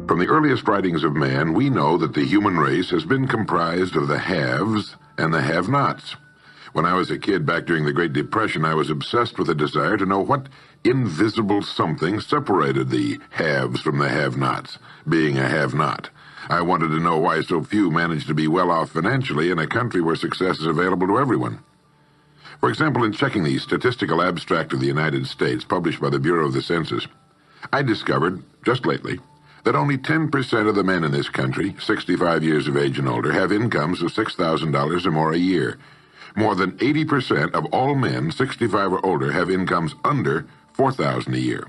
From the earliest writings of man, we know that the human race has been comprised of the haves and the have-nots. When I was a kid back during the Great Depression, I was obsessed with a desire to know what invisible something separated the haves from the have-nots, being a have-not. I wanted to know why so few managed to be well off financially in a country where success is available to everyone. For example, in checking the Statistical Abstract of the United States, published by the Bureau of the Census, I discovered, just lately, that only 10% of the men in this country, 65 years of age and older, have incomes of $6,000 or more a year. More than 80% of all men 65 or older have incomes under $4,000 a year.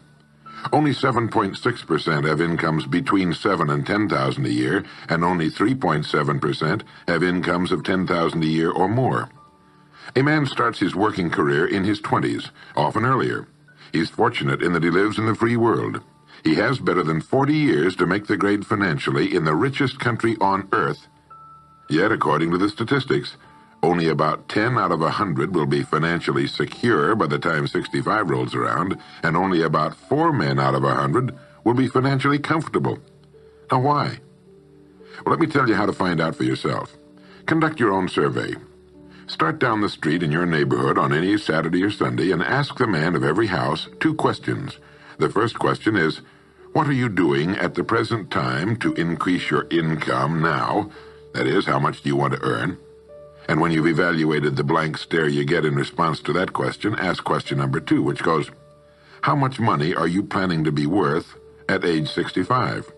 Only 7.6% have incomes between $7,000 and $10,000 a year, and only 3.7% have incomes of $10,000 a year or more. A man starts his working career in his 20s, often earlier. He's fortunate in that he lives in the free world. He has better than 40 years to make the grade financially in the richest country on earth. Yet, according to the statistics, only about 10 out of 100 will be financially secure by the time 65 rolls around, and only about 4 men out of 100 will be financially comfortable. Now, why? Well, let me tell you how to find out for yourself. Conduct your own survey. Start down the street in your neighborhood on any Saturday or Sunday and ask the man of every house 2 questions. The first question is, what are you doing at the present time to increase your income now? That is, how much do you want to earn? And when you've evaluated the blank stare you get in response to that question, ask question number 2, which goes, how much money are you planning to be worth at age 65?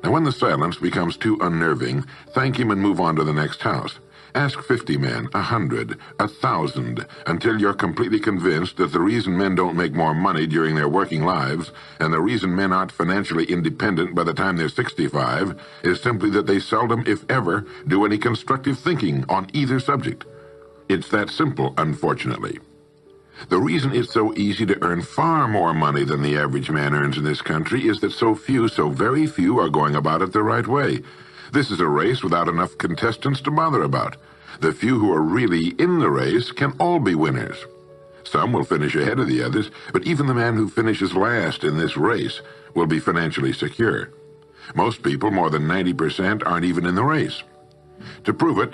Now, when the silence becomes too unnerving, thank him and move on to the next house. Ask 50 men, 100, 1,000, until you're completely convinced that the reason men don't make more money during their working lives, and the reason men aren't financially independent by the time they're 65, is simply that they seldom, if ever, do any constructive thinking on either subject. It's that simple, unfortunately. The reason it's so easy to earn far more money than the average man earns in this country is that so very few, are going about it the right way. This is a race without enough contestants to bother about. The few who are really in the race can all be winners. Some will finish ahead of the others, but even the man who finishes last in this race will be financially secure. Most people, more than 90%, aren't even in the race. To prove it,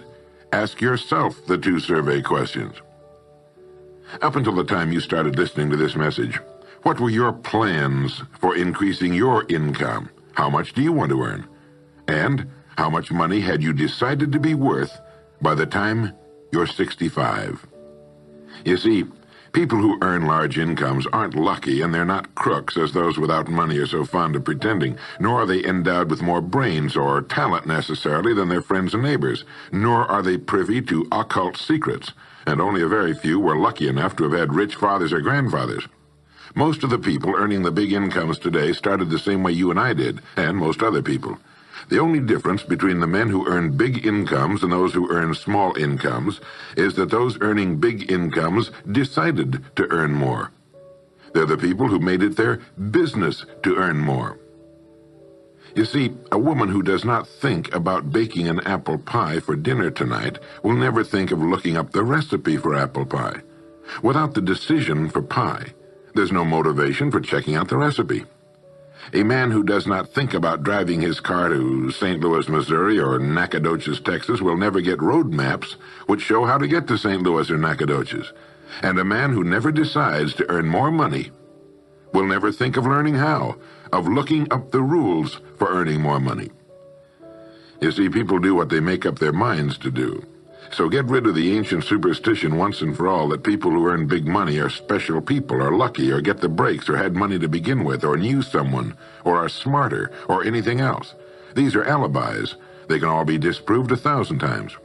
ask yourself the 2 survey questions. Up until the time you started listening to this message, what were your plans for increasing your income? How much do you want to earn? And how much money had you decided to be worth by the time you're 65? You see, people who earn large incomes aren't lucky, and they're not crooks as those without money are so fond of pretending, nor are they endowed with more brains or talent necessarily than their friends and neighbors, nor are they privy to occult secrets, and only a very few were lucky enough to have had rich fathers or grandfathers. Most of the people earning the big incomes today started the same way you and I did, and most other people. The only difference between the men who earn big incomes and those who earn small incomes is that those earning big incomes decided to earn more. They're the people who made it their business to earn more. You see, a woman who does not think about baking an apple pie for dinner tonight will never think of looking up the recipe for apple pie. Without the decision for pie, there's no motivation for checking out the recipe. A man who does not think about driving his car to St. Louis, Missouri, or Nacogdoches, Texas, will never get road maps which show how to get to St. Louis or Nacogdoches. And a man who never decides to earn more money will never think of learning how, of looking up the rules for earning more money. You see, people do what they make up their minds to do. So get rid of the ancient superstition once and for all that people who earn big money are special people, or lucky, or get the breaks, or had money to begin with, or knew someone, or are smarter, or anything else. These are alibis. They can all be disproved 1,000 times.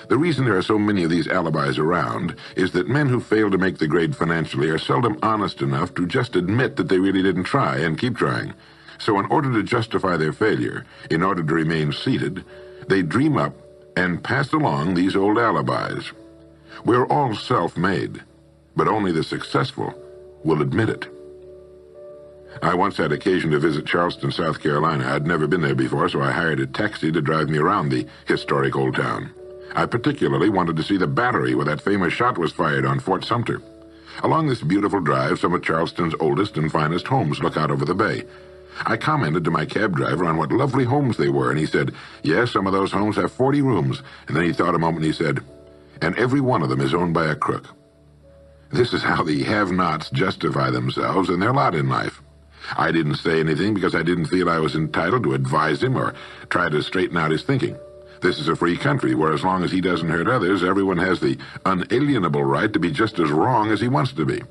The reason there are so many of these alibis around is that men who fail to make the grade financially are seldom honest enough to just admit that they really didn't try and keep trying. So in order to justify their failure, in order to remain seated, they dream up and pass along these old alibis. We're all self-made, but only the successful will admit it. I once had occasion to visit Charleston, South Carolina. I'd never been there before, so I hired a taxi to drive me around the historic old town. I particularly wanted to see the battery where that famous shot was fired on Fort Sumter. Along this beautiful drive, some of Charleston's oldest and finest homes look out over the bay. I commented to my cab driver on what lovely homes they were, and he said, yes, some of those homes have 40 rooms. And then he thought a moment and he said, and every one of them is owned by a crook. This is how the have-nots justify themselves and their lot in life. I didn't say anything because I didn't feel I was entitled to advise him or try to straighten out his thinking. This is a free country where as long as he doesn't hurt others, everyone has the unalienable right to be just as wrong as he wants to be.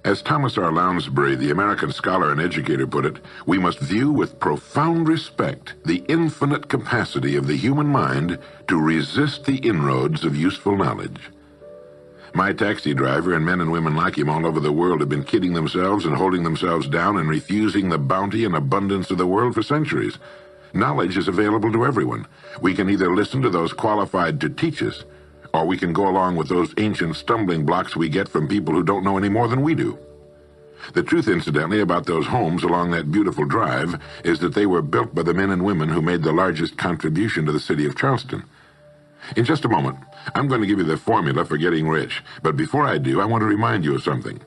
As Thomas R. Lounsbury, the American scholar and educator, put it, we must view with profound respect the infinite capacity of the human mind to resist the inroads of useful knowledge. My taxi driver and men and women like him all over the world have been kidding themselves and holding themselves down and refusing the bounty and abundance of the world for centuries. Knowledge is available to everyone. We can either listen to those qualified to teach us, or we can go along with those ancient stumbling blocks we get from people who don't know any more than we do. The truth, incidentally, about those homes along that beautiful drive is that they were built by the men and women who made the largest contribution to the city of Charleston. In just a moment, I'm going to give you the formula for getting rich, but before I do, I want to remind you of something.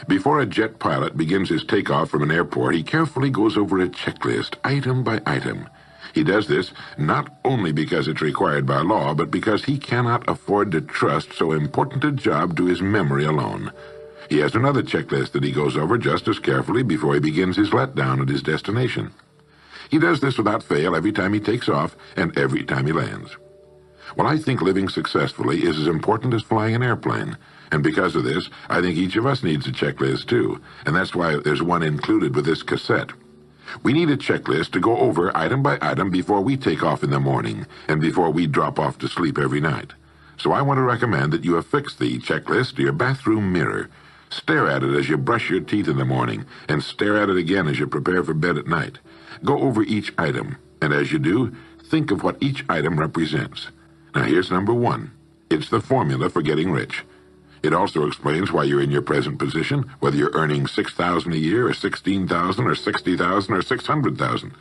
Before a jet pilot begins his takeoff from an airport, he carefully goes over a checklist, item by item. He does this not only because it's required by law, but because he cannot afford to trust so important a job to his memory alone. He has another checklist that he goes over just as carefully before he begins his letdown at his destination. He does this without fail every time he takes off and every time he lands. Well, I think living successfully is as important as flying an airplane. And because of this, I think each of us needs a checklist too. And that's why there's one included with this cassette. We need a checklist to go over item by item before we take off in the morning and before we drop off to sleep every night. So I want to recommend that you affix the checklist to your bathroom mirror. Stare at it as you brush your teeth in the morning and stare at it again as you prepare for bed at night. Go over each item, and as you do, think of what each item represents. Now here's number one. It's the formula for getting rich. It also explains why you're in your present position, whether you're earning $6,000 a year or $16,000 or $60,000 or $600,000.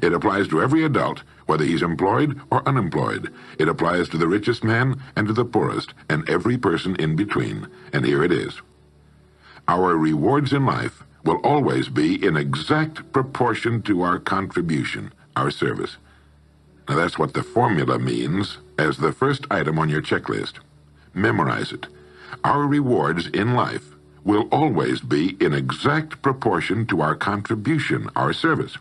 It applies to every adult, whether he's employed or unemployed. It applies to the richest man and to the poorest, and every person in between. And here it is. Our rewards in life will always be in exact proportion to our contribution, our service. Now that's what the formula means as the first item on your checklist. Memorize it. Our rewards in life will always be in exact proportion to our contribution, our service.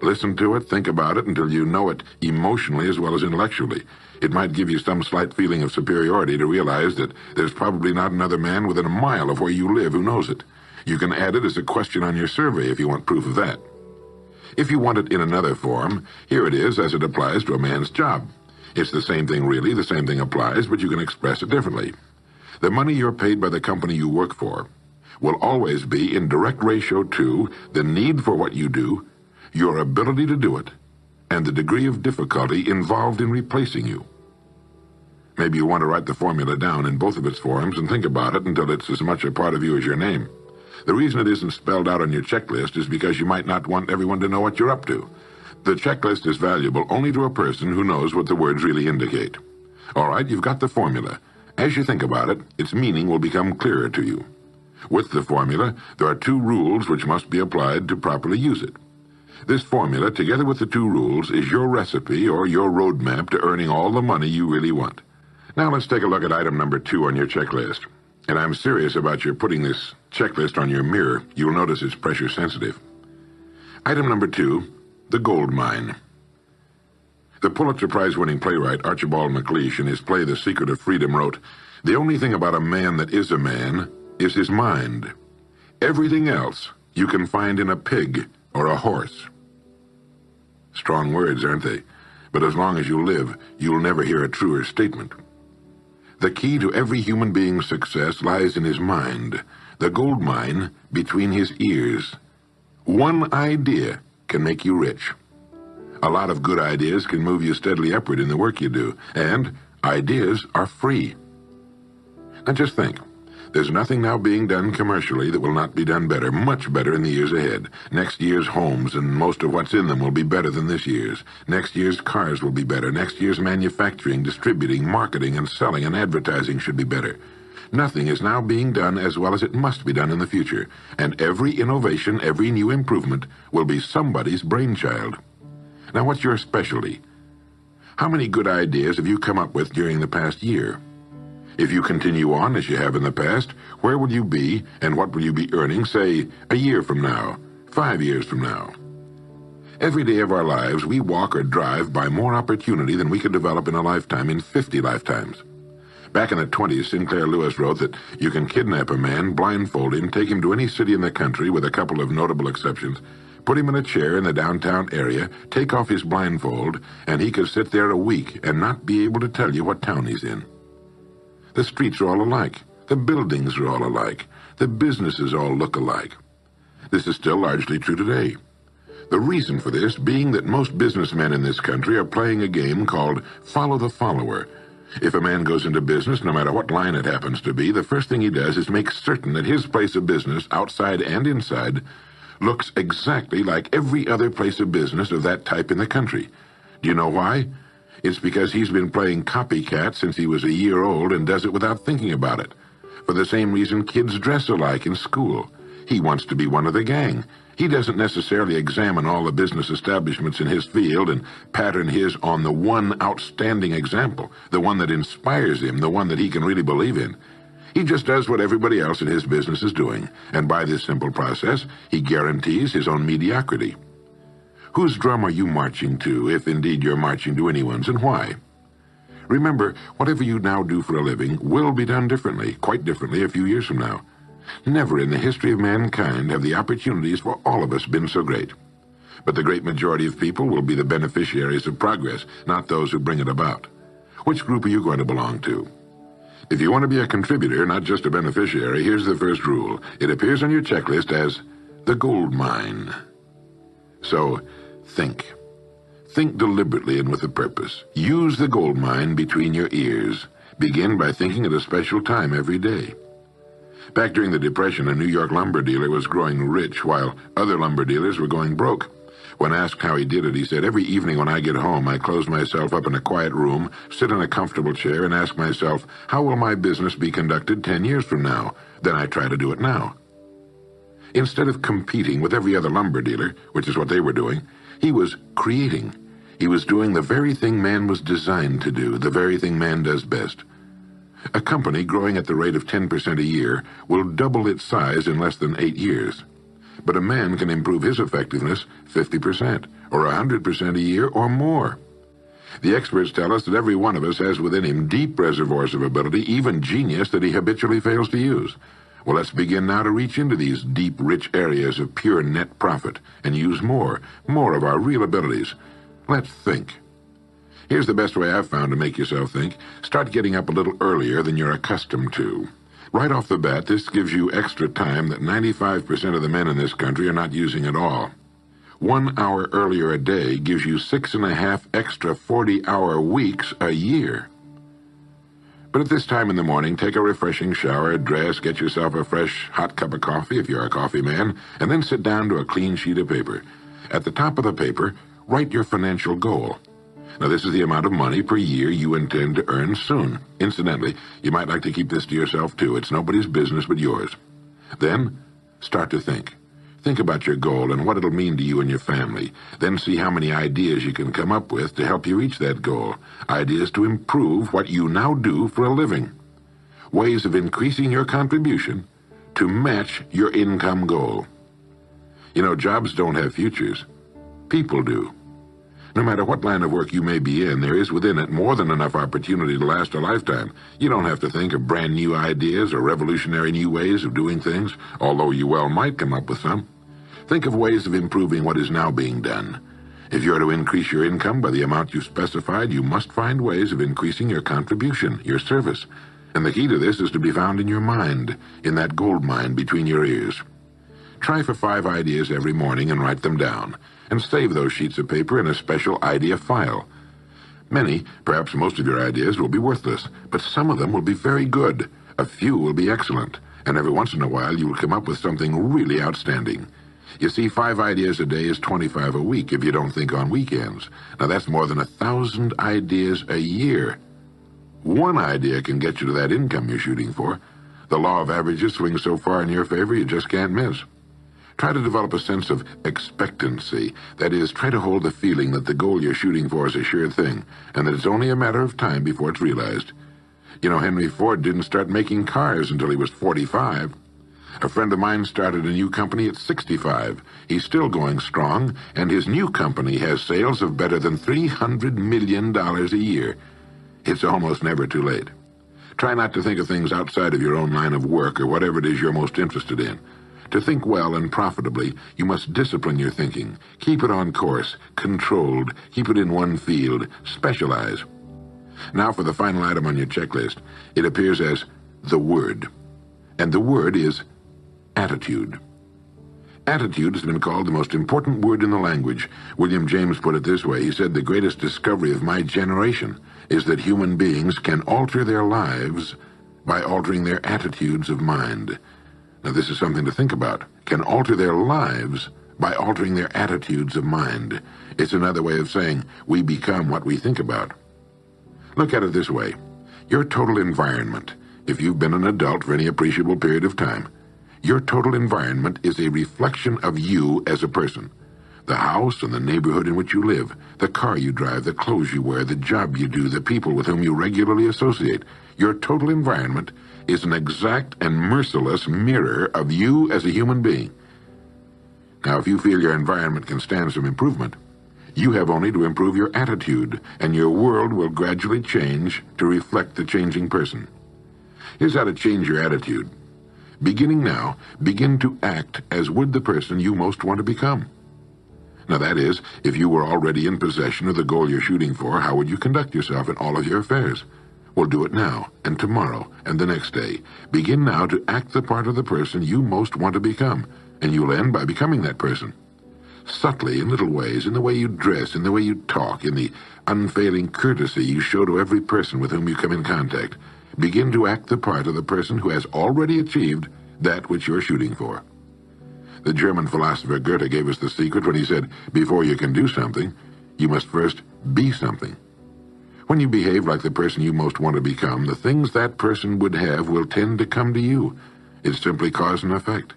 Listen to it, think about it until you know it emotionally as well as intellectually. It might give you some slight feeling of superiority to realize that there's probably not another man within a mile of where you live who knows it. You can add it as a question on your survey if you want proof of that. If you want it in another form, here it is as it applies to a man's job. It's the same thing really, the same thing applies, but you can express it differently. The money you're paid by the company you work for will always be in direct ratio to the need for what you do, your ability to do it, and the degree of difficulty involved in replacing you. Maybe you want to write the formula down in both of its forms and think about it until it's as much a part of you as your name. The reason it isn't spelled out on your checklist is because you might not want everyone to know what you're up to. The checklist is valuable only to a person who knows what the words really indicate. All right, you've got the formula. As you think about it, its meaning will become clearer to you. With the formula, there are two rules which must be applied to properly use it. This formula, together with the two rules, is your recipe or your roadmap to earning all the money you really want. Now let's take a look at item number 2 on your checklist. And I'm serious about your putting this checklist on your mirror. You'll notice it's pressure sensitive. Item number 2, the gold mine. The Pulitzer Prize-winning playwright Archibald MacLeish in his play The Secret of Freedom wrote, "The only thing about a man that is a man is his mind. Everything else you can find in a pig or a horse." Strong words, aren't they? But as long as you live, you'll never hear a truer statement. The key to every human being's success lies in his mind, the gold mine between his ears. One idea can make you rich. A lot of good ideas can move you steadily upward in the work you do, and ideas are free. Now just think. There's nothing now being done commercially that will not be done better, much better in the years ahead. Next year's homes and most of what's in them will be better than this year's. Next year's cars will be better. Next year's manufacturing, distributing, marketing, and selling and advertising should be better. Nothing is now being done as well as it must be done in the future, and every innovation, every new improvement will be somebody's brainchild. Now, what's your specialty? How many good ideas have you come up with during the past year? If you continue on as you have in the past, where will you be and what will you be earning, say, a year from now, 5 years from now? Every day of our lives, we walk or drive by more opportunity than we could develop in a lifetime in 50 lifetimes. Back in the 20s, Sinclair Lewis wrote that you can kidnap a man, blindfold him, take him to any city in the country with a couple of notable exceptions, put him in a chair in the downtown area, take off his blindfold, and he could sit there a week and not be able to tell you what town he's in. The streets are all alike. The buildings are all alike. The businesses all look alike. This is still largely true today. The reason for this being that most businessmen in this country are playing a game called follow the follower. If a man goes into business, no matter what line it happens to be, the first thing he does is make certain that his place of business, outside and inside, looks exactly like every other place of business of that type in the country. Do you know why? It's because he's been playing copycat since he was a year old and does it without thinking about it. For the same reason kids dress alike in school. He wants to be one of the gang. He doesn't necessarily examine all the business establishments in his field and pattern his on the one outstanding example, the one that inspires him, the one that he can really believe in. He just does what everybody else in his business is doing, and by this simple process, he guarantees his own mediocrity. Whose drum are you marching to, if indeed you're marching to anyone's, and why? Remember, whatever you now do for a living will be done differently, quite differently a few years from now. Never in the history of mankind have the opportunities for all of us been so great. But the great majority of people will be the beneficiaries of progress, not those who bring it about. Which group are you going to belong to? If you want to be a contributor, not just a beneficiary, here's the first rule. It appears on your checklist as the gold mine. So, think. Think deliberately and with a purpose. Use the gold mine between your ears. Begin by thinking at a special time every day. Back during the Depression, a New York lumber dealer was growing rich while other lumber dealers were going broke. When asked how he did it, he said, "Every evening when I get home, I close myself up in a quiet room, sit in a comfortable chair, and ask myself, how will my business be conducted 10 years from now? Then I try to do it now." Instead of competing with every other lumber dealer, which is what they were doing, he was creating. He was doing the very thing man was designed to do, the very thing man does best. A company growing at the rate of 10% a year will double its size in less than 8 years. But a man can improve his effectiveness 50% or 100% a year or more. The experts tell us that every one of us has within him deep reservoirs of ability, even genius that he habitually fails to use. Well, let's begin now to reach into these deep, rich areas of pure net profit and use more of our real abilities. Let's think. Here's the best way I've found to make yourself think. Start getting up a little earlier than you're accustomed to. Right off the bat, this gives you extra time that 95% of the men in this country are not using at all. 1 hour earlier a day gives you 6.5 extra 40-hour weeks a year. But at this time in the morning, take a refreshing shower, dress, get yourself a fresh, hot cup of coffee if you're a coffee man, and then sit down to a clean sheet of paper. At the top of the paper, write your financial goal. Now, this is the amount of money per year you intend to earn soon. Incidentally, you might like to keep this to yourself, too. It's nobody's business but yours. Then, start to think. Think about your goal and what it'll mean to you and your family. Then see how many ideas you can come up with to help you reach that goal. Ideas to improve what you now do for a living. Ways of increasing your contribution to match your income goal. You know, jobs don't have futures. People do. No matter what line of work you may be in, there is within it more than enough opportunity to last a lifetime. You don't have to think of brand new ideas or revolutionary new ways of doing things, although you well might come up with some. Think of ways of improving what is now being done. If you're to increase your income by the amount you specified, you must find ways of increasing your contribution, your service. And the key to this is to be found in your mind, in that gold mine between your ears. Try for 5 ideas every morning and write them down, and save those sheets of paper in a special idea file. Many, perhaps most of your ideas will be worthless, but some of them will be very good. A few will be excellent, and every once in a while you will come up with something really outstanding. You see, 5 ideas a day is 25 a week if you don't think on weekends. Now that's more than 1,000 ideas a year. One idea can get you to that income you're shooting for. The law of averages swings so far in your favor you just can't miss. Try to develop a sense of expectancy. That is, try to hold the feeling that the goal you're shooting for is a sure thing, and that it's only a matter of time before it's realized. You know, Henry Ford didn't start making cars until he was 45. A friend of mine started a new company at 65. He's still going strong, and his new company has sales of better than $300 million a year. It's almost never too late. Try not to think of things outside of your own line of work or whatever it is you're most interested in. To think well and profitably, you must discipline your thinking. Keep it on course, controlled, keep it in one field, specialize. Now for the final item on your checklist. It appears as the word. And the word is attitude. Attitude has been called the most important word in the language. William James put it this way. He said, "The greatest discovery of my generation is that human beings can alter their lives by altering their attitudes of mind." Now, this is something to think about. Can alter their lives by altering their attitudes of mind. It's another way of saying we become what we think about. Look at it this way. Your total environment, if you've been an adult for any appreciable period of time, your total environment is a reflection of you as a person. The house and the neighborhood in which you live, the car you drive, the clothes you wear, the job you do, the people with whom you regularly associate. Your total environment is an exact and merciless mirror of you as a human being. Now, if you feel your environment can stand some improvement, you have only to improve your attitude, and your world will gradually change to reflect the changing person. Here's how to change your attitude. Beginning now, begin to act as would the person you most want to become. Now that is, if you were already in possession of the goal you're shooting for, how would you conduct yourself in all of your affairs? Well, do it now, and tomorrow, and the next day. Begin now to act the part of the person you most want to become, and you'll end by becoming that person. Subtly, in little ways, in the way you dress, in the way you talk, in the unfailing courtesy you show to every person with whom you come in contact, begin to act the part of the person who has already achieved that which you're shooting for. The German philosopher Goethe gave us the secret when he said, before you can do something, you must first be something. When you behave like the person you most want to become, the things that person would have will tend to come to you. It's simply cause and effect.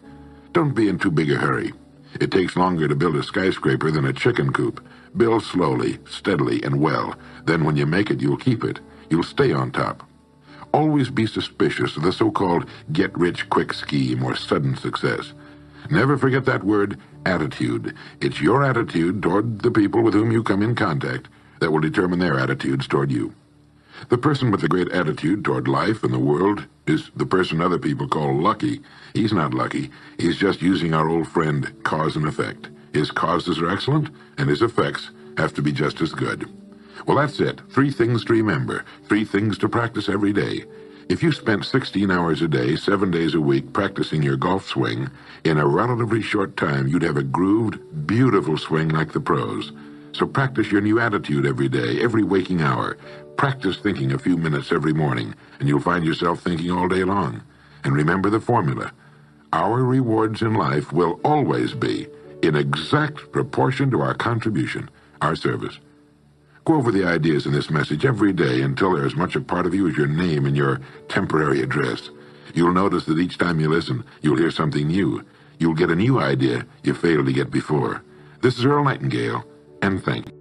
Don't be in too big a hurry. It takes longer to build a skyscraper than a chicken coop. Build slowly, steadily, and well. Then when you make it, you'll keep it. You'll stay on top. Always be suspicious of the so-called get-rich-quick scheme or sudden success. Never forget that word, attitude. It's your attitude toward the people with whom you come in contact that will determine their attitudes toward you. The person with a great attitude toward life and the world is the person other people call lucky. He's not lucky. He's just using our old friend, cause and effect. His causes are excellent, and his effects have to be just as good. Well, that's it. 3 things to remember. 3 things to practice every day. If you spent 16 hours a day, 7 days a week, practicing your golf swing, in a relatively short time, you'd have a grooved, beautiful swing like the pros. So practice your new attitude every day, every waking hour. Practice thinking a few minutes every morning, and you'll find yourself thinking all day long. And remember the formula. Our rewards in life will always be in exact proportion to our contribution, our service. Go over the ideas in this message every day until they're as much a part of you as your name and your temporary address. You'll notice that each time you listen, you'll hear something new. You'll get a new idea you failed to get before. This is Earl Nightingale, and thank you.